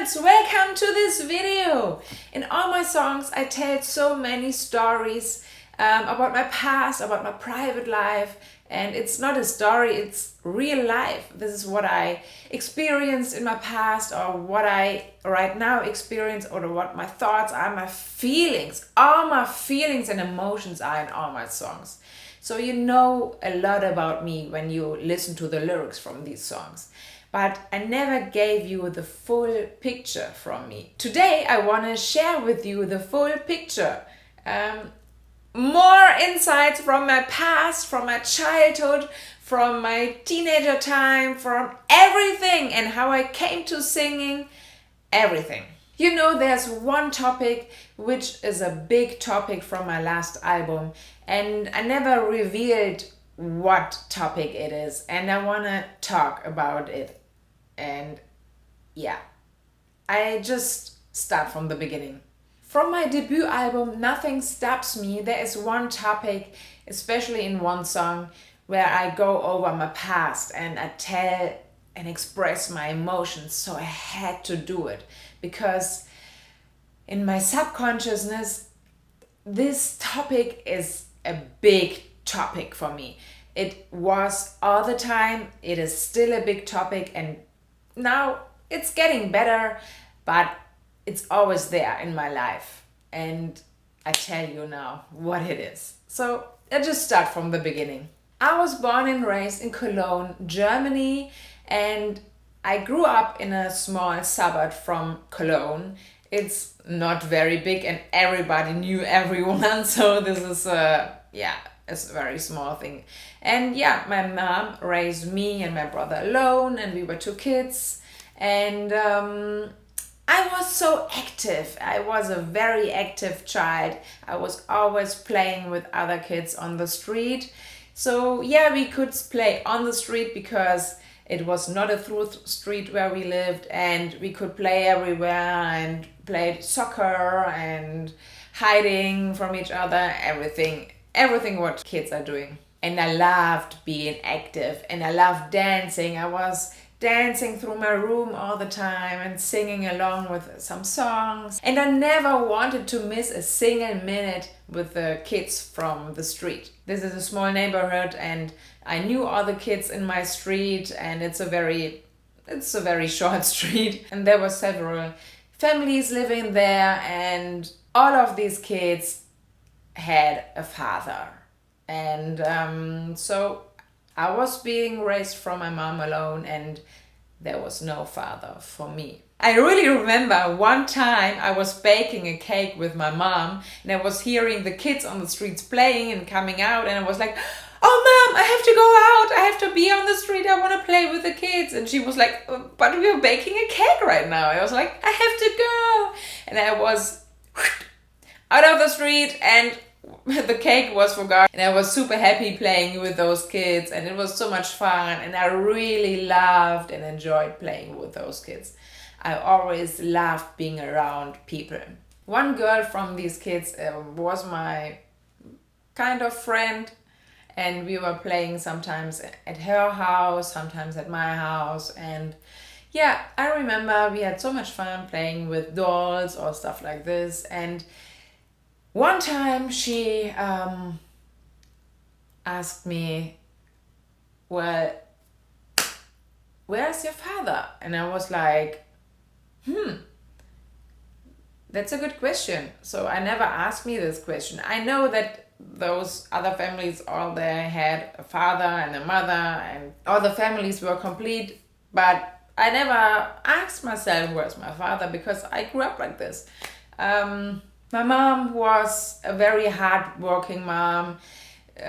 friends, welcome to this video. In all my songs I tell so many stories about my past, about my private life, and it's not a story, it's real life. This is what I experienced in my past, or what I right now experience, or what my thoughts are, my feelings. All my feelings and emotions are in all my songs. So you know a lot about me when you listen to the lyrics from these songs. But I never gave you the full picture from me. Today I want to share with you the full picture. More insights from my past, from my childhood, from my teenager time, from everything, and how I came to singing, everything. You know, there's one topic which is a big topic from my last album, and I never revealed what topic it is, and I want to talk about it. And yeah, I just start from the beginning. From my debut album, Nothing Stops Me, there is one topic, especially in one song, where I go over my past and I tell and express my emotions. So I had to do it because in my subconsciousness, this topic is a big topic for me. It was all the time, it is still a big topic, and now it's getting better, but it's always there in my life. And I tell you now what it is. So I just start from the beginning. I was born and raised in Cologne, Germany, and I grew up in a small suburb from Cologne. It's not very big and everybody knew everyone, so this is it's a very small thing. And yeah, my mom raised me and my brother alone, and we were two kids. And I was so active. I was a very active child. I was always playing with other kids on the street. So yeah, we could play on the street because it was not a through street where we lived, and we could play everywhere and played soccer and hiding from each other, everything what kids are doing. And I loved being active, and I loved dancing. I was dancing through my room all the time and singing along with some songs. And I never wanted to miss a single minute with the kids from the street. This is a small neighborhood, and I knew all the kids in my street, and it's a very short street. And there were several families living there, and all of these kids had a father. And so I was being raised from my mom alone, and there was no father for me. I really remember one time I was baking a cake with my mom, and I was hearing the kids on the streets playing and coming out, and I was like, "Oh mom, I have to go out, I have to be on the street, I want to play with the kids." And she was like, "But we're baking a cake right now." I was like, "I have to go." And I was out of the street, and the cake was forgotten, and I was super happy playing with those kids, and it was so much fun, and I really loved and enjoyed playing with those kids. I always loved being around people. One girl from these kids was my kind of friend, and we were playing sometimes at her house, sometimes at my house. And yeah, I remember we had so much fun playing with dolls or stuff like this. And one time she asked me, "Well, where's your father?" And I was like, that's a good question. So I never asked me this question. I know that those other families, all they had a father and a mother, and all the families were complete, but I never asked myself where's my father, because I grew up like this. My mom was a very hard-working mom.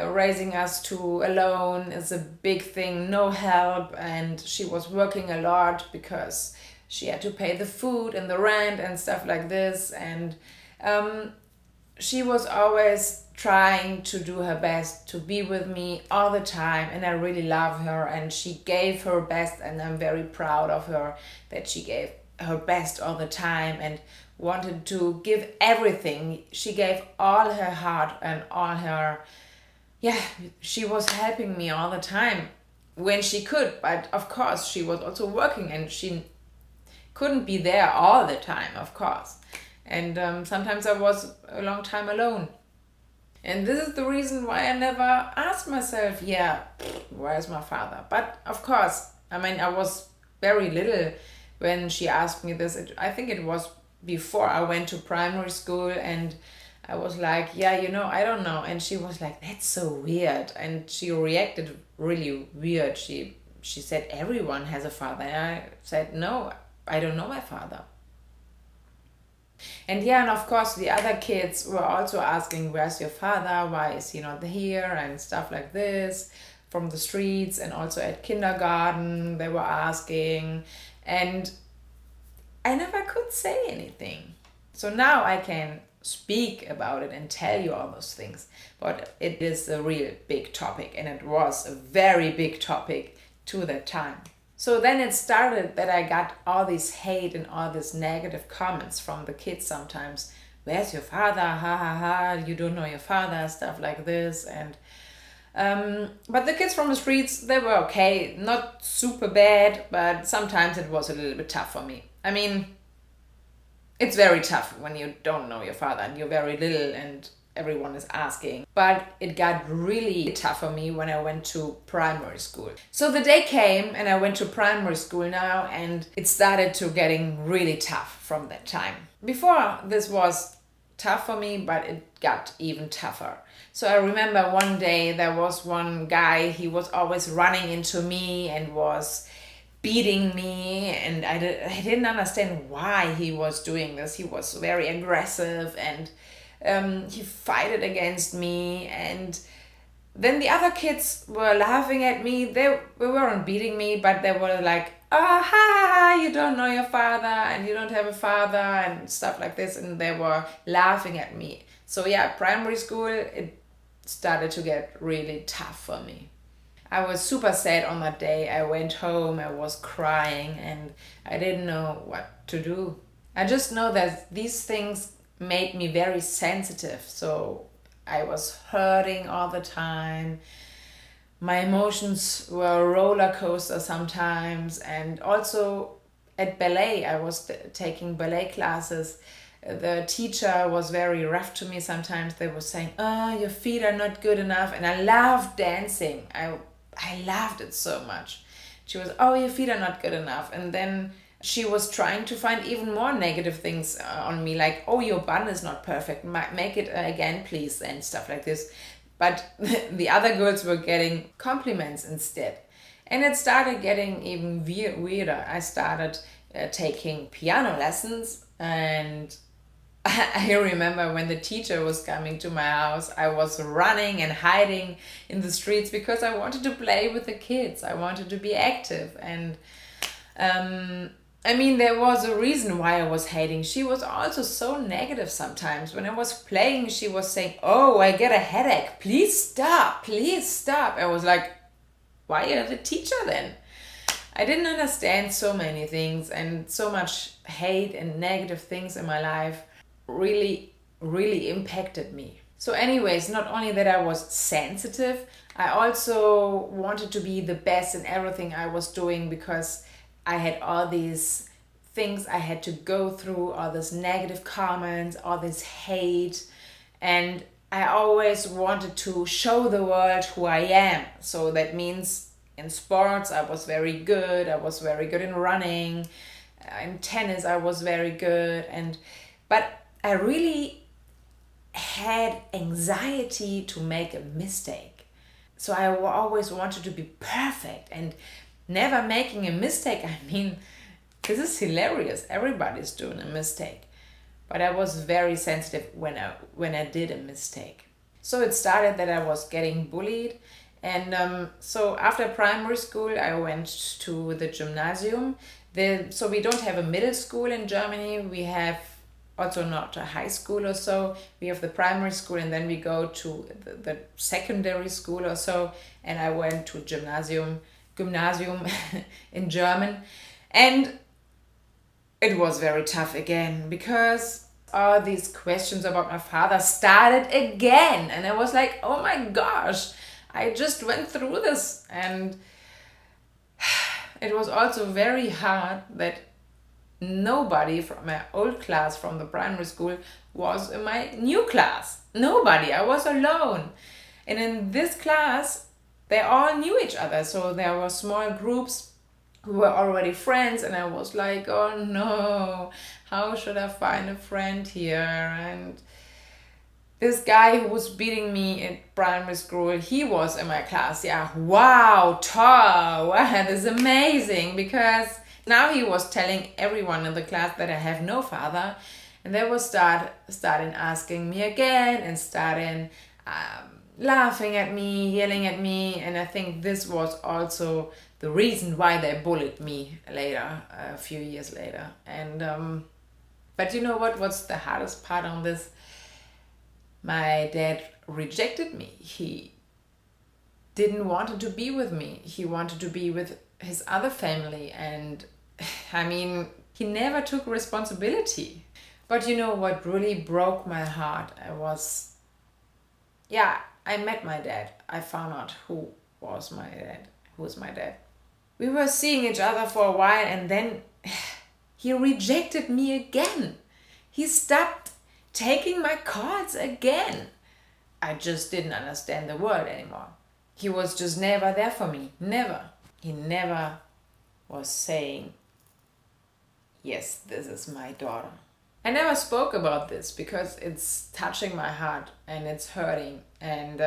Raising us two alone is a big thing, no help, and she was working a lot because she had to pay the food and the rent and stuff like this. And she was always trying to do her best to be with me all the time, and I really love her, and she gave her best, and I'm very proud of her that she gave her best all the time and wanted to give everything. She gave all her heart and all her, she was helping me all the time when she could, but of course she was also working, and she couldn't be there all the time, of course. And sometimes I was a long time alone. And this is the reason why I never asked myself, yeah, where's my father? But of course, I mean, I was very little when she asked me this. I think it was before I went to primary school, and I was like, yeah, I don't know. And she was like, that's so weird. And she reacted really weird. She said, everyone has a father. And I said, no, I don't know my father. And yeah, and of course the other kids were also asking, where's your father? Why is he not here? And stuff like this from the streets, and also at kindergarten they were asking. And I never could say anything. So now I can speak about it and tell you all those things. But it is a real big topic, and it was a very big topic to that time. So then it started that I got all this hate and all these negative comments from the kids sometimes. Where's your father? Ha ha ha, you don't know your father, stuff like this. And but the kids from the streets, they were okay, not super bad, but sometimes it was a little bit tough for me. I mean, it's very tough when you don't know your father and you're very little and everyone is asking. But it got really tough for me when I went to primary school. So the day came and I went to primary school now, and it started to getting really tough from that time. Before this was tough for me, but it got even tougher. So I remember one day there was one guy, he was always running into me and was beating me, and I didn't understand why he was doing this. He was very aggressive, and he fought against me. And then the other kids were laughing at me. They weren't beating me, but they were like, oh, ha, ha, ha, you don't know your father and you don't have a father and stuff like this. And they were laughing at me. So yeah, primary school, it started to get really tough for me. I was super sad on that day. I went home, I was crying, and I didn't know what to do. I just know that these things made me very sensitive. So I was hurting all the time. My emotions were a roller coaster sometimes. And also at ballet, I was taking ballet classes. The teacher was very rough to me sometimes. They were saying, oh, your feet are not good enough. And I loved dancing. I loved it so much. She was, oh, your feet are not good enough. And then she was trying to find even more negative things on me, like, oh, your bun is not perfect, make it again, please, and stuff like this. But the other girls were getting compliments instead. And it started getting even weirder. I started taking piano lessons, and I remember when the teacher was coming to my house, I was running and hiding in the streets because I wanted to play with the kids. I wanted to be active. And I mean, there was a reason why I was hating. She was also so negative sometimes. When I was playing, she was saying, oh, I get a headache. Please stop. Please stop. I was like, why are you the teacher then? I didn't understand so many things, and so much hate and negative things in my life really, really impacted me. So anyways, not only that I was sensitive, I also wanted to be the best in everything I was doing, because I had all these things I had to go through, all these negative comments, all this hate, and I always wanted to show the world who I am. So that means in sports I was very good. I was very good in running. In tennis I was very good, but I really had anxiety to make a mistake. So I always wanted to be perfect and never making a mistake. I mean, this is hilarious. Everybody's doing a mistake. But I was very sensitive when I did a mistake. So it started that I was getting bullied. And so after primary school, I went to the Gymnasium. So we don't have a middle school in Germany. We have also not a high school or so. We have the primary school, and then we go to the secondary school or so. And I went to Gymnasium in German. And it was very tough again, because all these questions about my father started again. And I was like, oh my gosh, I just went through this. And it was also very hard that nobody from my old class from the primary school was in my new class. Nobody. I was alone. And in this class, they all knew each other. So there were small groups who were already friends. And I was like, oh no, how should I find a friend here? And this guy who was beating me at primary school, he was in my class. Yeah, wow, tall, wow, that is amazing. Because now he was telling everyone in the class that I have no father. And they were starting asking me again and starting laughing at me, yelling at me. And I think this was also the reason why they bullied me later, a few years later. And but you know what? What's the hardest part on this? My dad rejected me. He didn't want to be with me. He wanted to be with his other family. And I mean, he never took responsibility. But you know what really broke my heart? I met my dad. I found out who was my dad. We were seeing each other for a while, and then he rejected me again. He stopped taking my calls again. I just didn't understand the world anymore. He was just never there for me. Never. He never was saying, yes, this is my daughter. I never spoke about this because it's touching my heart and it's hurting. And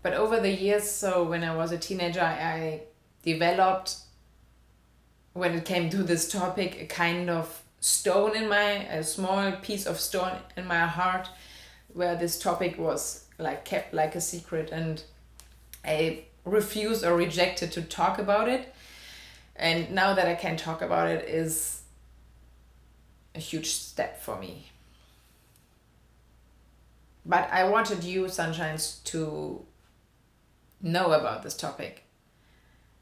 but over the years, so when I was a teenager, I developed, when it came to this topic, a kind of a small piece of stone in my heart, where this topic was like kept like a secret, and I refused or rejected to talk about it. And now that I can talk about it is a huge step for me. But I wanted you, Sunshines, to know about this topic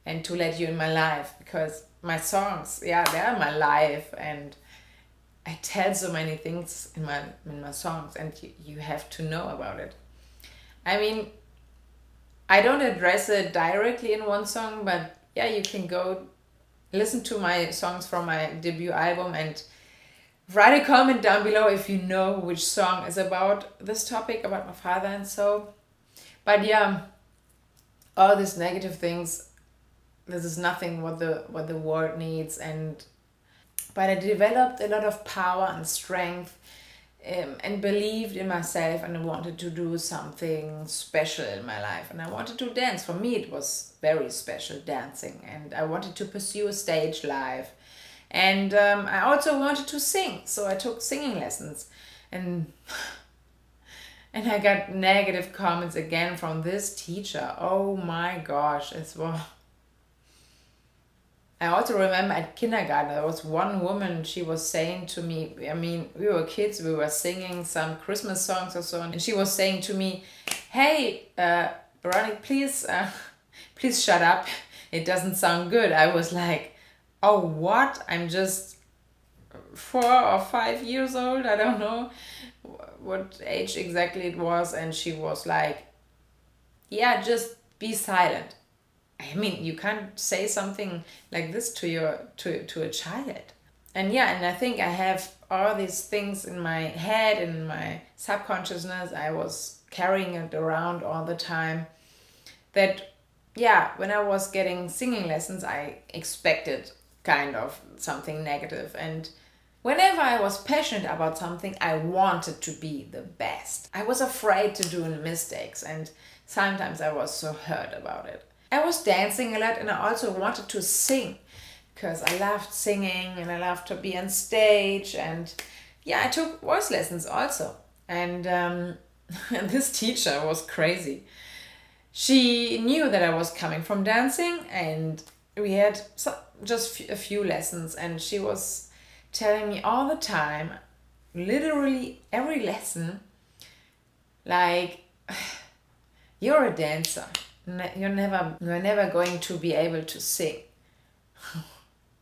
and to let you in my life, because my songs, yeah, they're my life, and I tell so many things in my songs, and you have to know about it. I mean, I don't address it directly in one song, but yeah, you can go listen to my songs from my debut album and write a comment down below if you know which song is about this topic, about my father and so. But yeah, all these negative things, this is nothing what the world needs. But I developed a lot of power and strength, and believed in myself, and I wanted to do something special in my life, and I wanted to dance. For me it was very special, dancing, and I wanted to pursue a stage life, and I also wanted to sing, so I took singing lessons, and I got negative comments again from this teacher. Oh my gosh, I also remember at kindergarten, there was one woman, she was saying to me, I mean, we were kids, we were singing some Christmas songs or so, and she was saying to me, hey, Veronica, please shut up. It doesn't sound good. I was like, oh, what? I'm just 4 or 5 years old. I don't know what age exactly it was. And she was like, yeah, just be silent. I mean, you can't say something like this to a child. And yeah, and I think I have all these things in my head and in my subconsciousness. I was carrying it around all the time. That, yeah, when I was getting singing lessons, I expected kind of something negative. And whenever I was passionate about something, I wanted to be the best. I was afraid to do mistakes, and sometimes I was so hurt about it. I was dancing a lot, and I also wanted to sing because I loved singing and I loved to be on stage. And yeah, I took voice lessons also. And this teacher was crazy. She knew that I was coming from dancing, and we had just a few lessons, and she was telling me all the time, literally every lesson, like, you're a dancer. You're never going to be able to sing.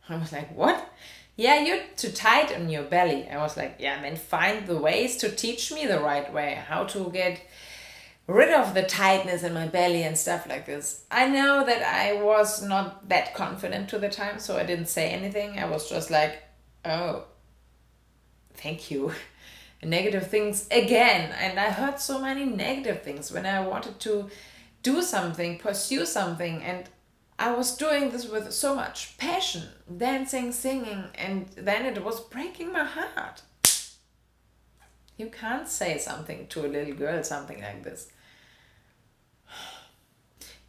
I was like, what? Yeah, you're too tight on your belly. I was like, yeah, then find the ways to teach me the right way, how to get rid of the tightness in my belly and stuff like this. I know that I was not that confident to the time, so I didn't say anything. I was just like, Oh, thank you. Negative things again. And I heard so many negative things when I wanted to do something, pursue something, and I was doing this with so much passion, dancing, singing, and then it was breaking my heart. You can't say something to a little girl, something like this.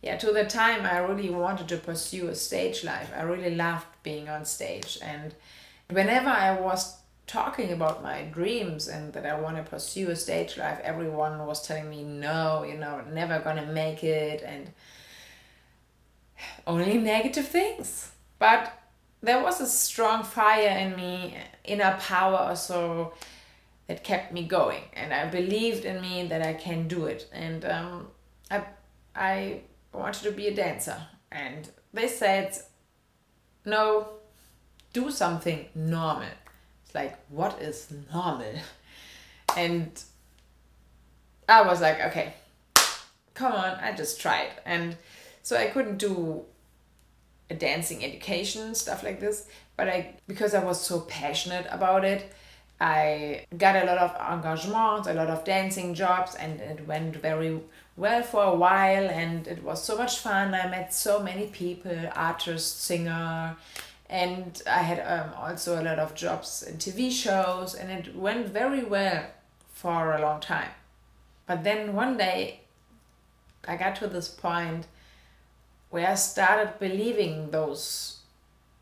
Yeah, to the time I really wanted to pursue a stage life. I really loved being on stage. And whenever I was talking about my dreams and that I want to pursue a stage life, everyone was telling me, no, never gonna make it, and only negative things. But there was a strong fire in me, inner power or so, that kept me going, and I believed in me that I can do it. And I wanted to be a dancer, and they said, no, do something normal. It's like, what is normal? And I was like, okay, come on, I just tried. And so I couldn't do a dancing education, stuff like this, but because I was so passionate about it, I got a lot of engagements, a lot of dancing jobs, and it went very well for a while, and it was so much fun. I met so many people, artists, singer, and I had also a lot of jobs in TV shows, and it went very well for a long time. But then one day I got to this point where I started believing those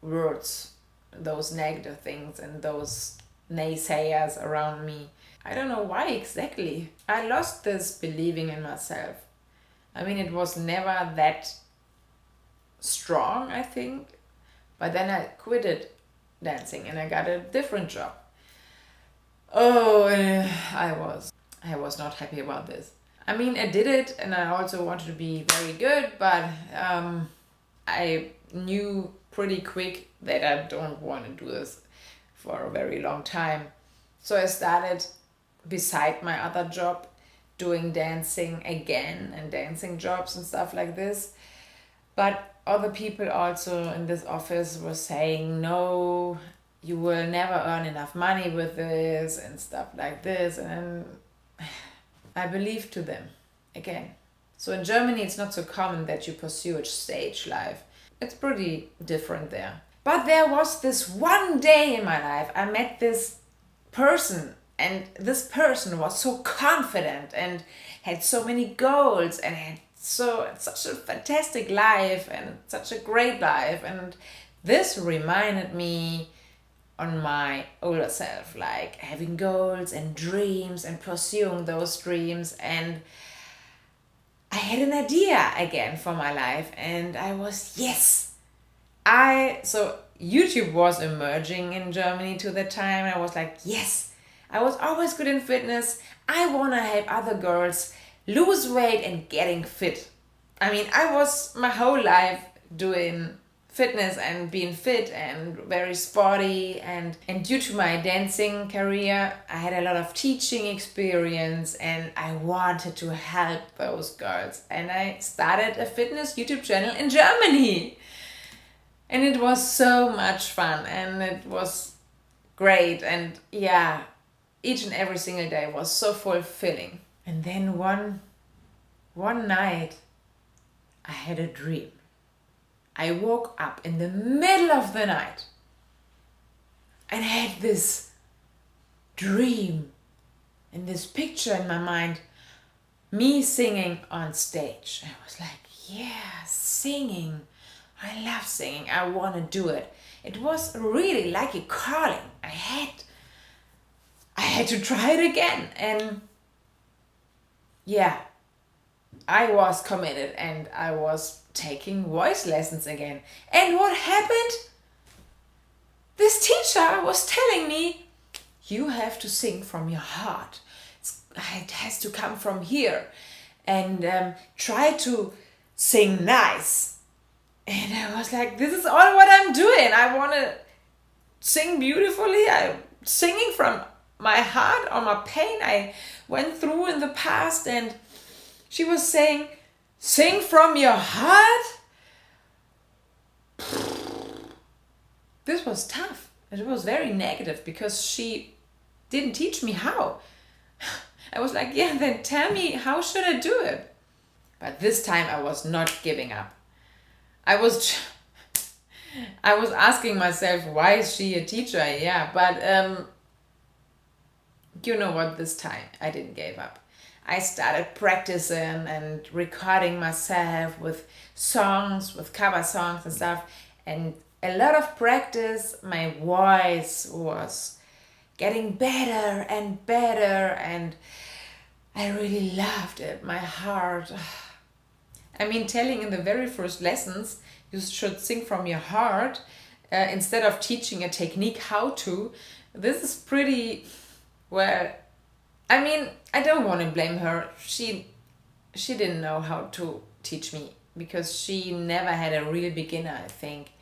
words, those negative things, and those naysayers around me. I don't know why exactly. I lost this believing in myself. I mean, it was never that strong, I think. But then I quitted dancing and I got a different job. Oh, I was not happy about this. I mean, I did it and I also wanted to be very good, but I knew pretty quick that I don't want to do this for a very long time. So I started, beside my other job, doing dancing again and dancing jobs and stuff like this. But other people also in this office were saying, no, you will never earn enough money with this and stuff like this. And I believed to them again. So in Germany, it's not so common that you pursue a stage life. It's pretty different there. But there was this one day in my life, I met this person, and this person was so confident and had so many goals and had such a fantastic life and such a great life. And this reminded me on my older self, like having goals and dreams and pursuing those dreams. And I had an idea again for my life, and I was, yes. So YouTube was emerging in Germany to the time. I was like, yes, I was always good in fitness. I want to help other girls lose weight and getting fit. I mean, I was my whole life doing fitness and being fit and very sporty, and due to my dancing career, I had a lot of teaching experience and I wanted to help those girls, and I started a fitness YouTube channel in Germany. And it was so much fun and it was great, and yeah, each and every single day was so fulfilling. And then one night I had a dream. I woke up in the middle of the night and I had this dream and this picture in my mind, me singing on stage. I was like, yeah, singing. I love singing. I want to do it. It was really like a calling. I had to try it again. And yeah, I was committed and I was taking voice lessons again. And what happened? This teacher was telling me, you have to sing from your heart. It has to come from here. And try to sing nice. And I was like, this is all what I'm doing. I want to sing beautifully. I'm singing from my heart or my pain I went through in the past. And she was saying, sing from your heart? This was tough. It was very negative because she didn't teach me how. I was like, yeah, then tell me, how should I do it? But this time I was not giving up. I was asking myself, why is she a teacher? Yeah, but you know what, this time I didn't give up. I started practicing and recording myself with songs, with cover songs and stuff. And a lot of practice, my voice was getting better and better. And I really loved it. My heart. I mean, telling in the very first lessons, you should sing from your heart instead of teaching a technique how to. This is pretty, well, I mean, I don't want to blame her. She didn't know how to teach me because she never had a real beginner, I think.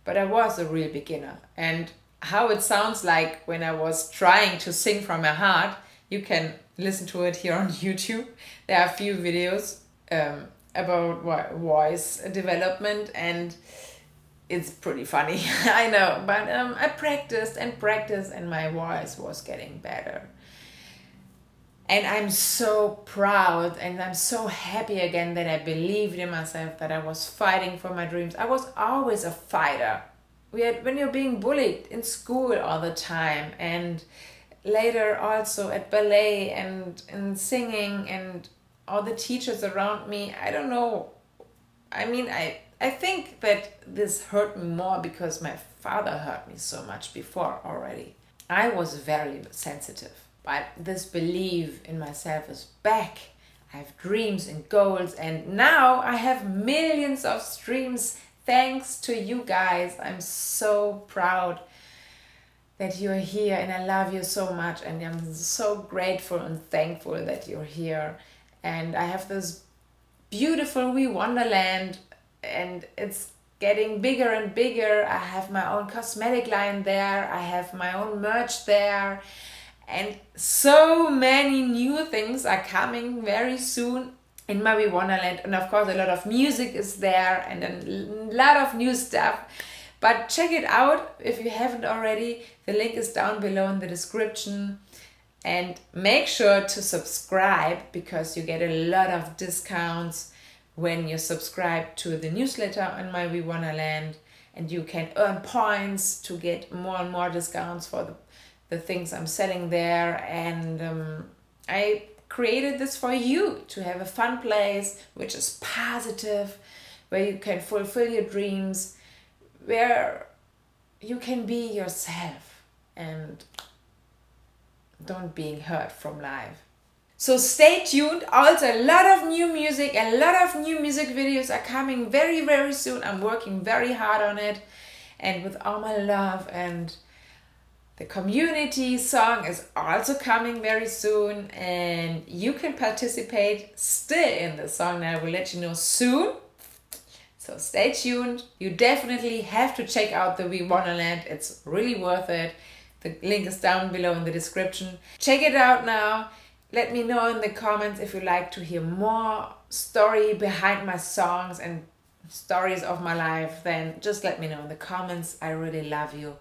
But I was a real beginner. And how it sounds like when I was trying to sing from my heart, you can listen to it here on YouTube. There are a few videos about voice development, and it's pretty funny. I know, but I practiced and practiced, and my voice was getting better. And I'm so proud and I'm so happy again that I believed in myself, that I was fighting for my dreams. I was always a fighter. When you're being bullied in school all the time, and later also at ballet and in singing, and all the teachers around me, I don't know. I mean, I think that this hurt me more because my father hurt me so much before already. I was very sensitive. But this belief in myself is back. I have dreams and goals, and now I have millions of streams thanks to you guys. I'm so proud that you're here, and I love you so much, and I'm so grateful and thankful that you're here. And I have this beautiful wee wonderland, and it's getting bigger and bigger. I have my own cosmetic line there. I have my own merch there. And so many new things are coming very soon in my Wonderland. And of course, a lot of music is there and a lot of new stuff. But check it out if you haven't already. The link is down below in the description. And make sure to subscribe because you get a lot of discounts when you subscribe to the newsletter on my Wonderland. And you can earn points to get more and more discounts for the things I'm selling there. And I created this for you to have a fun place which is positive, where you can fulfill your dreams, where you can be yourself and don't being hurt from life. So stay tuned. Also, a lot of new music, a lot of new music videos are coming very, very soon. I'm working very hard on it and with all my love. And the community song is also coming very soon, and you can participate still in the song, and I will let you know soon. So stay tuned. You definitely have to check out the Wonderland. It's really worth it. The link is down below in the description. Check it out now. Let me know in the comments if you like to hear more story behind my songs and stories of my life. Then just let me know in the comments. I really love you.